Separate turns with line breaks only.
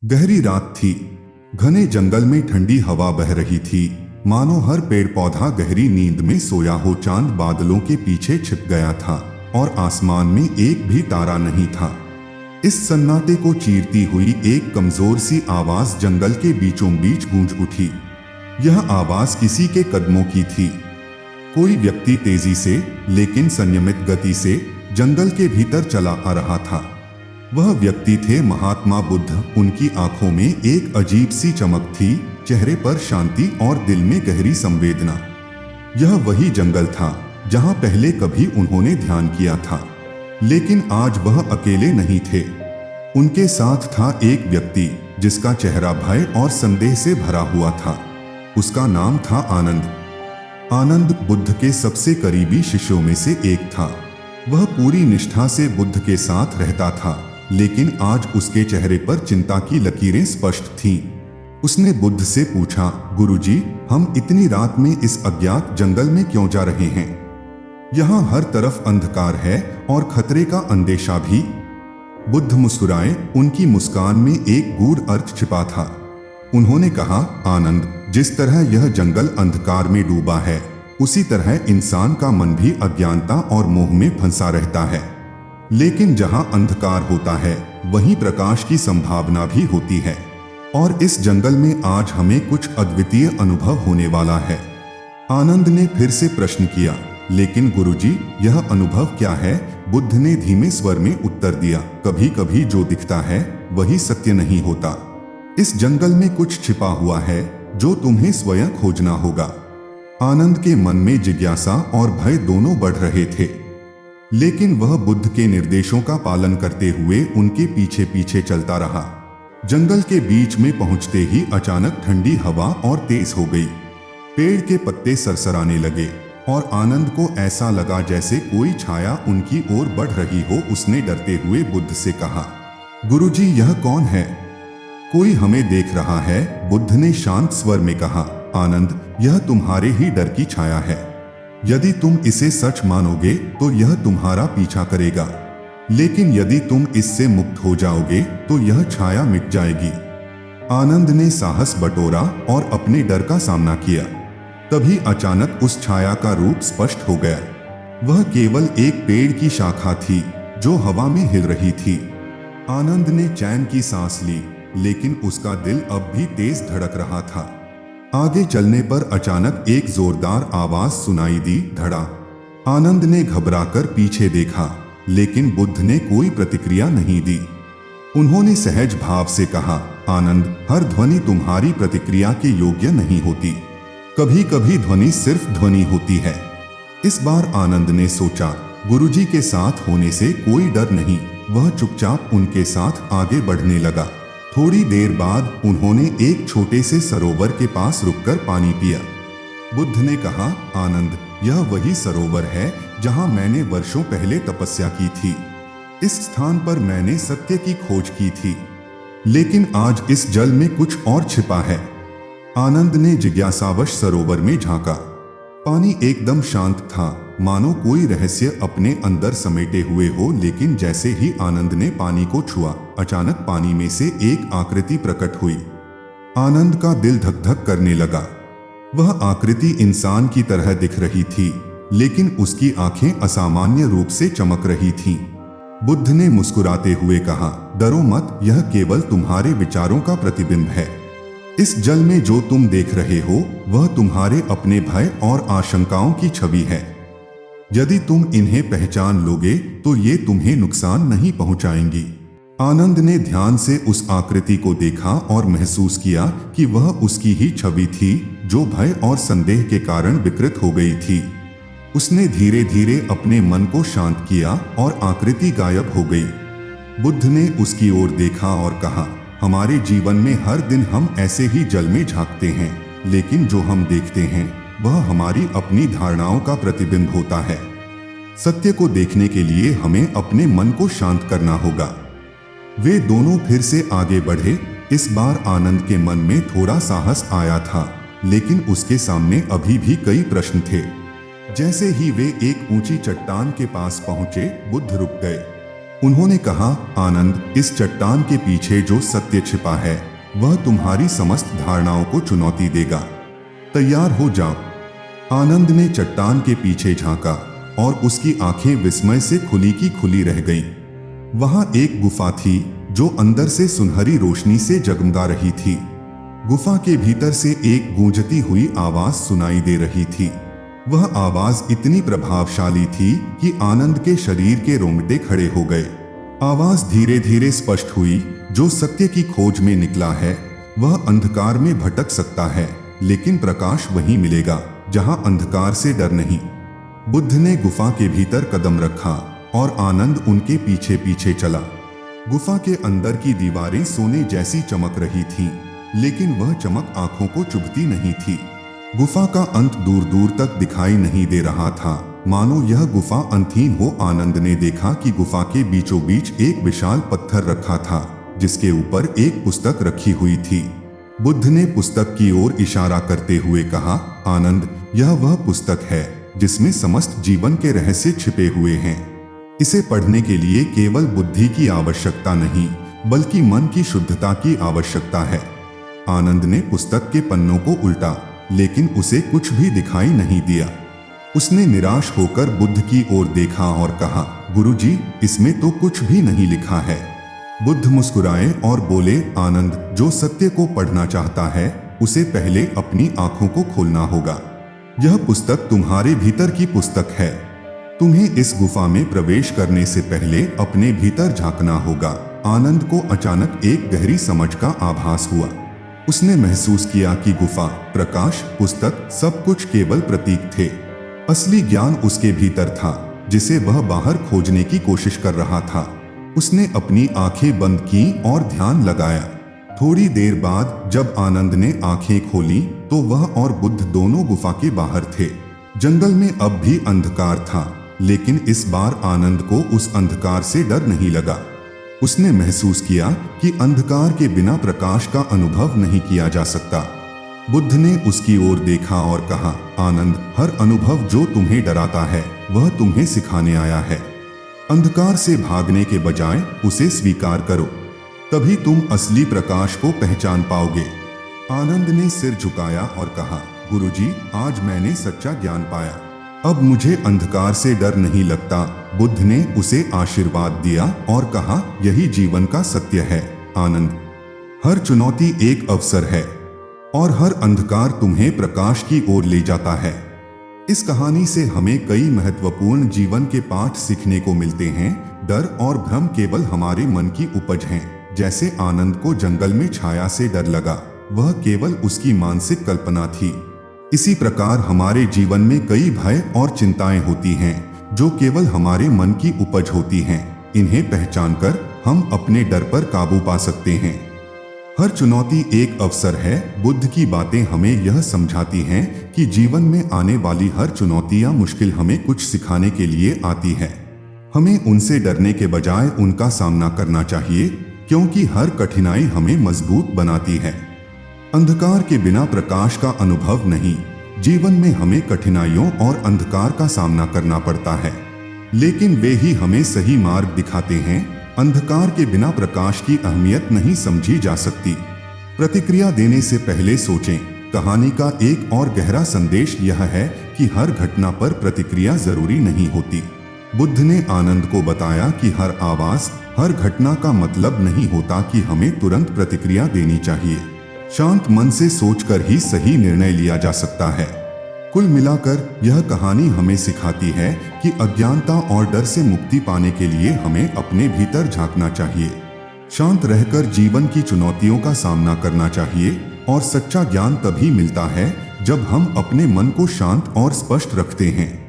गहरी रात थी। घने जंगल में ठंडी हवा बह रही थी, मानो हर पेड़ पौधा गहरी नींद में सोया हो। चांद बादलों के पीछे छिप गया था और आसमान में एक भी तारा नहीं था। इस सन्नाटे को चीरती हुई एक कमजोर सी आवाज जंगल के बीचों बीच गूंज उठी। यह आवाज किसी के कदमों की थी। कोई व्यक्ति तेजी से लेकिन संयमित गति से जंगल के भीतर चला आ रहा था। वह व्यक्ति थे महात्मा बुद्ध। उनकी आंखों में एक अजीब सी चमक थी, चेहरे पर शांति और दिल में गहरी संवेदना। यह वही जंगल था जहां पहले कभी उन्होंने ध्यान किया था, लेकिन आज वह अकेले नहीं थे। उनके साथ था एक व्यक्ति जिसका चेहरा भय और संदेह से भरा हुआ था। उसका नाम था आनंद। आनंद बुद्ध के सबसे करीबी शिष्यों में से एक था। वह पूरी निष्ठा से बुद्ध के साथ रहता था, लेकिन आज उसके चेहरे पर चिंता की लकीरें स्पष्ट थीं। उसने बुद्ध से पूछा, गुरुजी, हम इतनी रात में इस अज्ञात जंगल में क्यों जा रहे हैं? यहाँ हर तरफ अंधकार है और खतरे का अंदेशा भी। बुद्ध मुस्कुराए। उनकी मुस्कान में एक गूढ़ अर्थ छिपा था। उन्होंने कहा, आनंद, जिस तरह यह जंगल अंधकार में डूबा है, उसी तरह इंसान का मन भी अज्ञानता और मोह में फंसा रहता है। लेकिन जहां अंधकार होता है, वहीं प्रकाश की संभावना भी होती है। और इस जंगल में आज हमें कुछ अद्वितीय अनुभव होने वाला है। आनंद ने फिर से प्रश्न किया, लेकिन गुरुजी, यह अनुभव क्या है? बुद्ध ने धीमे स्वर में उत्तर दिया, कभी कभी जो दिखता है वही सत्य नहीं होता। इस जंगल में कुछ छिपा हुआ है जो तुम्हें स्वयं खोजना होगा। आनंद के मन में जिज्ञासा और भय दोनों बढ़ रहे थे, लेकिन वह बुद्ध के निर्देशों का पालन करते हुए उनके पीछे पीछे चलता रहा। जंगल के बीच में पहुंचते ही अचानक ठंडी हवा और तेज हो गई। पेड़ के पत्ते सरसराने लगे और आनंद को ऐसा लगा जैसे कोई छाया उनकी ओर बढ़ रही हो। उसने डरते हुए बुद्ध से कहा, गुरुजी, यह कौन है? कोई हमें देख रहा है, बुद्ध ने शांत स्वर में कहा। आनंद, यह तुम्हारे ही डर की छाया है। यदि तुम इसे सच मानोगे तो यह तुम्हारा पीछा करेगा, लेकिन यदि तुम इससे मुक्त हो जाओगे तो यह छाया मिट जाएगी। आनंद ने साहस बटोरा और अपने डर का सामना किया। तभी अचानक उस छाया का रूप स्पष्ट हो गया। वह केवल एक पेड़ की शाखा थी जो हवा में हिल रही थी। आनंद ने चैन की सांस ली, लेकिन उसका दिल अब भी तेज धड़क रहा था। आगे चलने पर अचानक एक जोरदार आवाज सुनाई दी, धड़ा। आनंद ने घबराकर पीछे देखा, लेकिन बुद्ध ने कोई प्रतिक्रिया नहीं दी। उन्होंने सहज भाव से कहा, आनंद, हर ध्वनि तुम्हारी प्रतिक्रिया के योग्य नहीं होती। कभी कभी ध्वनि सिर्फ ध्वनि होती है। इस बार आनंद ने सोचा, गुरुजी के साथ होने से कोई डर नहीं। वह चुपचाप उनके साथ आगे बढ़ने लगा। थोड़ी देर बाद उन्होंने एक छोटे से सरोवर के पास रुककर पानी पिया। बुद्ध ने कहा, आनंद, यह वही सरोवर है जहां मैंने वर्षों पहले तपस्या की थी। इस स्थान पर मैंने सत्य की खोज की थी, लेकिन आज इस जल में कुछ और छिपा है। आनंद ने जिज्ञासावश सरोवर में झांका। पानी एकदम शांत था, मानो कोई रहस्य अपने अंदर समेटे हुए हो। लेकिन जैसे ही आनंद ने पानी को छुआ, अचानक पानी में से एक आकृति प्रकट हुई। आनंद का दिल धक धक करने लगा। वह आकृति इंसान की तरह दिख रही थी, लेकिन उसकी आंखें असामान्य रूप से चमक रही थीं। बुद्ध ने मुस्कुराते हुए कहा, डरो मत, यह केवल तुम्हारे विचारों का प्रतिबिंब है। इस जल में जो तुम देख रहे हो वह तुम्हारे अपने भय और आशंकाओं की छवि है। यदि तुम इन्हें पहचान लोगे तो ये तुम्हें नुकसान नहीं पहुंचाएंगी। आनंद ने ध्यान से उस आकृति को देखा और महसूस किया कि वह उसकी ही छवि थी जो भय और संदेह के कारण विकृत हो गई थी। उसने धीरे धीरे अपने मन को शांत किया और आकृति गायब हो गई। बुद्ध ने उसकी ओर देखा और कहा, हमारे जीवन में हर दिन हम ऐसे ही जल में झांकते हैं, लेकिन जो हम देखते हैं वह हमारी अपनी धारणाओं का प्रतिबिंब होता है। सत्य को देखने के लिए हमें अपने मन को शांत करना होगा। वे दोनों फिर से आगे बढ़े। इस बार आनंद के मन में थोड़ा साहस आया था, लेकिन उसके सामने अभी भी कई प्रश्न थे। जैसे ही वे एक ऊंची चट्टान के पास पहुंचे, बुद्ध रुक गए। उन्होंने कहा, आनंद, इस चट्टान के पीछे जो सत्य छिपा है वह तुम्हारी समस्त धारणाओं को चुनौती देगा। तैयार हो जाओ। आनंद ने चट्टान के पीछे झांका और उसकी आंखें विस्मय से खुली की खुली रह गईं। वहां एक गुफा थी जो अंदर से सुनहरी रोशनी से जगमगा रही थी। गुफा के भीतर से एक गूंजती हुई आवाज सुनाई दे रही थी। वह आवाज इतनी प्रभावशाली थी कि आनंद के शरीर के रोंगटे खड़े हो गए। आवाज धीरे धीरे स्पष्ट हुई, जो सत्य की खोज में निकला है वह अंधकार में भटक सकता है, लेकिन प्रकाश वहीं मिलेगा जहां अंधकार से डर नहीं। बुद्ध ने गुफा के भीतर कदम रखा और आनंद उनके पीछे पीछे चला। गुफा के अंदर की दीवारें सोने जैसी चमक रही थीं, लेकिन वह चमक आंखों को चुभती नहीं थी। गुफा का अंत दूर दूर तक दिखाई नहीं दे रहा था, मानो यह गुफा अंतहीन हो। आनंद ने देखा कि गुफा के बीचों बीच एक विशाल पत्थर रखा था जिसके ऊपर एक पुस्तक रखी हुई थी। बुद्ध ने पुस्तक की ओर इशारा करते हुए कहा, आनंद, यह वह पुस्तक है जिसमें समस्त जीवन के रहस्य छिपे हुए हैं। इसे पढ़ने के लिए केवल बुद्धि की आवश्यकता नहीं, बल्कि मन की शुद्धता की आवश्यकता है। आनंद ने पुस्तक के पन्नों को उल्टा, लेकिन उसे कुछ भी दिखाई नहीं दिया। उसने निराश होकर बुद्ध की ओर देखा और कहा, गुरुजी, इसमें तो कुछ भी नहीं लिखा है। बुद्ध मुस्कुराए और बोले, आनंद, जो सत्य को पढ़ना चाहता है उसे पहले अपनी आंखों को खोलना होगा। यह पुस्तक तुम्हारे भीतर की पुस्तक है। तुम्हें इस गुफा में प्रवेश करने से पहले अपने भीतर झांकना होगा। आनंद को अचानक एक गहरी समझ का आभास हुआ। उसने महसूस किया कि गुफा, प्रकाश, पुस्तक सब कुछ केवल प्रतीक थे। असली ज्ञान उसके भीतर था, जिसे वह बाहर खोजने की कोशिश कर रहा था। उसने अपनी आंखें बंद की और ध्यान लगाया। थोड़ी देर बाद जब आनंद ने आंखें खोली तो वह और बुद्ध दोनों गुफा के बाहर थे। जंगल में अब भी अंधकार था, लेकिन इस बार आनंद को उस अंधकार से डर नहीं लगा। उसने महसूस किया कि अंधकार के बिना प्रकाश का अनुभव नहीं किया जा सकता। बुद्ध ने उसकी ओर देखा और कहा, आनंद, हर अनुभव जो तुम्हें डराता है वह तुम्हें सिखाने आया है। अंधकार से भागने के बजाय उसे स्वीकार करो, तभी तुम असली प्रकाश को पहचान पाओगे। आनंद ने सिर झुकाया और कहा, गुरुजी, आज मैंने सच्चा ज्ञान पाया। अब मुझे अंधकार से डर नहीं लगता। बुद्ध ने उसे आशीर्वाद दिया और कहा, यही जीवन का सत्य है आनंद। हर चुनौती एक अवसर है और हर अंधकार तुम्हें प्रकाश की ओर ले जाता है। इस कहानी से हमें कई महत्वपूर्ण जीवन के पाठ सीखने को मिलते हैं। डर और भ्रम केवल हमारे मन की उपज हैं। जैसे आनंद को जंगल में छाया से डर लगा, वह केवल उसकी मानसिक कल्पना थी। इसी प्रकार हमारे जीवन में कई भय और चिंताएं होती हैं जो केवल हमारे मन की उपज होती हैं। इन्हें पहचानकर हम अपने डर पर काबू पा सकते हैं। हर चुनौती एक अवसर है। बुद्ध की बातें हमें यह समझाती हैं कि जीवन में आने वाली हर चुनौती या मुश्किल हमें कुछ सिखाने के लिए आती है। हमें उनसे डरने के बजाय उनका सामना करना चाहिए, क्योंकि हर कठिनाई हमें मजबूत बनाती है। अंधकार के बिना प्रकाश का अनुभव नहीं। जीवन में हमें कठिनाइयों और अंधकार का सामना करना पड़ता है, लेकिन वे ही हमें सही मार्ग दिखाते हैं। अंधकार के बिना प्रकाश की अहमियत नहीं समझी जा सकती। प्रतिक्रिया देने से पहले सोचें। कहानी का एक और गहरा संदेश यह है कि हर घटना पर प्रतिक्रिया जरूरी नहीं होती। बुद्ध ने आनंद को बताया कि हर आवाज, हर घटना का मतलब नहीं होता कि हमें तुरंत प्रतिक्रिया देनी चाहिए। शांत मन से सोचकर ही सही निर्णय लिया जा सकता है। कुल मिलाकर यह कहानी हमें सिखाती है कि अज्ञानता और डर से मुक्ति पाने के लिए हमें अपने भीतर झांकना चाहिए। शांत रहकर जीवन की चुनौतियों का सामना करना चाहिए। और सच्चा ज्ञान तभी मिलता है जब हम अपने मन को शांत और स्पष्ट रखते हैं।